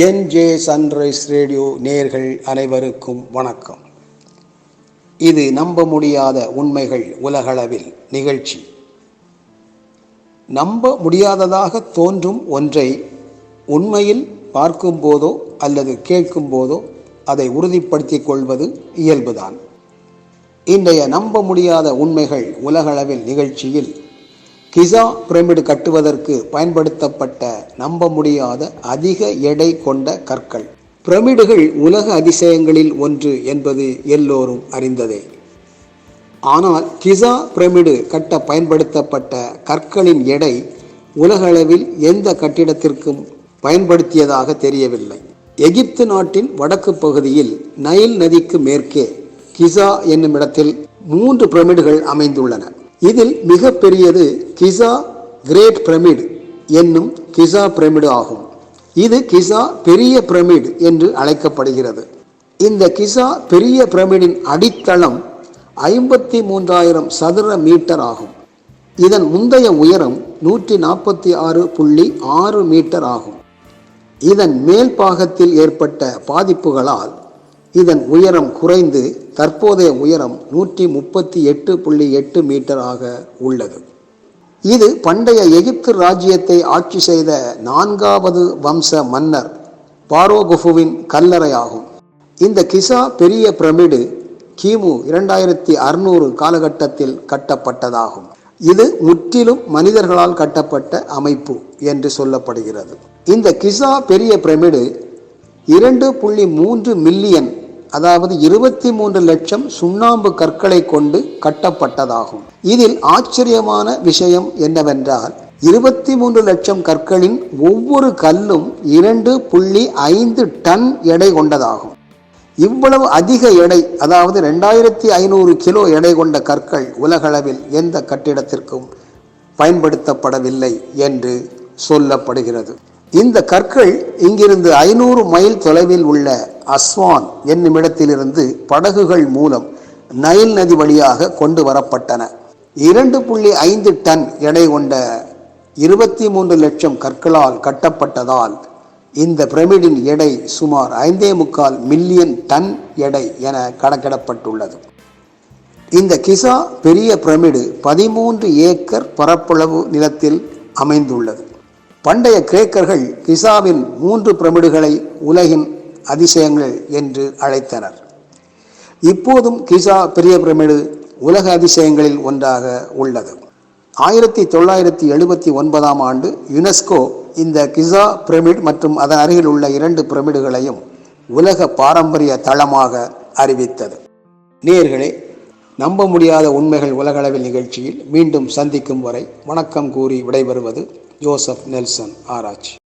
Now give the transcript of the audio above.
NJ sunrise radio நேயர்கள் அனைவருக்கும் வணக்கம். இது நம்ப முடியாத உண்மைகள் உலகளவில் நிகழ்ச்சி. நம்ப முடியாததாக தோன்றும் ஒன்றை உண்மையில் பார்க்கும் போதோ அல்லது கேட்கும் போதோ அதை உறுதிப்படுத்திக் கொள்வது இயல்புதான். இன்றைய நம்ப முடியாத உண்மைகள் உலகளவில் நிகழ்ச்சியில் கிசா பிரமிடு கட்டுவதற்கு பயன்படுத்தப்பட்ட நம்ப முடியாத அதிக எடை கொண்ட கற்கள். பிரமிடுகள் உலக அதிசயங்களில் ஒன்று என்பது எல்லோரும் அறிந்ததே. ஆனால் கிசா பிரமிடு கட்ட பயன்படுத்தப்பட்ட கற்களின் எடை உலகளவில் எந்த கட்டிடத்திற்கும் பயன்படுத்தியதாக தெரியவில்லை. எகிப்து நாட்டின் வடக்கு பகுதியில் நைல் நதிக்கு மேற்கே கிசா என்னும் இடத்தில் 3 பிரமிடுகள் அமைந்துள்ளன. இதில் மிக பெரியது கிசா கிரேட் பிரமிடு என்னும் கிசா பிரமிடு ஆகும். இது கிசா பெரிய பிரமிடு என்று அழைக்கப்படுகிறது. இந்த கிசா பெரிய பிரமிடின் அடித்தளம் 53,000 சதுர மீட்டர் ஆகும். இதன் முந்தைய உயரம் 146.6 மீட்டர் ஆகும். இதன் மேல் பாகத்தில் ஏற்பட்ட பாதிப்புகளால் இதன் உயரம் குறைந்து தற்போதைய உயரம் 138.8 மீட்டர் ஆக உள்ளது. இது பண்டைய எகிப்து ராஜ்யத்தை ஆட்சி செய்த 4வது வம்ச மன்னர் பாரோகுஃபுவின் கல்லறை ஆகும். இந்த கிசா பெரிய பிரமிடு கிமு 2600 காலகட்டத்தில் கட்டப்பட்டதாகும். இது முற்றிலும் மனிதர்களால் கட்டப்பட்ட அமைப்பு என்று சொல்லப்படுகிறது. இந்த கிசா பெரிய பிரமிடு 2.3 மில்லியன், அதாவது 23 லட்சம் சுண்ணாம்பு கற்களை கொண்டு கட்டப்பட்டதாகும். இதில் ஆச்சரியமான விஷயம் என்னவென்றால் 23 லட்சம் கற்களின் ஒவ்வொரு கல்லும் 2.5 டன் எடை கொண்டதாகும். இவ்வளவு அதிக எடை, அதாவது 2500 கிலோ எடை கொண்ட கற்கள் உலகளவில் எந்த கட்டிடத்திற்கும் பயன்படுத்தப்படவில்லை என்று சொல்லப்படுகிறது. இந்த கற்கள் இங்கிருந்து 500 மைல் தொலைவில் உள்ள அஸ்வான் என்னும் இடத்திலிருந்து படகுகள் மூலம் நைல் நதி வழியாக கொண்டு வரப்பட்டன. 2.5 டன் எடை கொண்ட 23 லட்சம் கற்களால் கட்டப்பட்டதால் இந்த பிரமிடின் எடை சுமார் 5.25 மில்லியன் டன் எடை என கணக்கிடப்பட்டுள்ளது. இந்த கிசா பெரிய பிரமிடு 13 ஏக்கர் பரப்பளவு நிலத்தில் அமைந்துள்ளது. பண்டைய கிரேக்கர்கள் கிசாவின் 3 பிரமிடுகளை உலகின் அதிசயங்கள் என்று அழைத்தனர். இப்போதும் கிசா பெரிய பிரமிடு உலக அதிசயங்களில் ஒன்றாக உள்ளது. 1979ஆம் ஆண்டு யுனெஸ்கோ இந்த கிசா பிரமிட் மற்றும் அதன் அருகில் உள்ள 2 பிரமிடுகளையும் உலக பாரம்பரிய தளமாக அறிவித்தது. நேயர்களே, நம்ப முடியாத உண்மைகள் உலகளவில் நிகழ்ச்சியில் மீண்டும் சந்திக்கும் வரை வணக்கம் கூறி விடைபெறுவது ஜோசப் நெல்சன் ஆராய்ச்சி.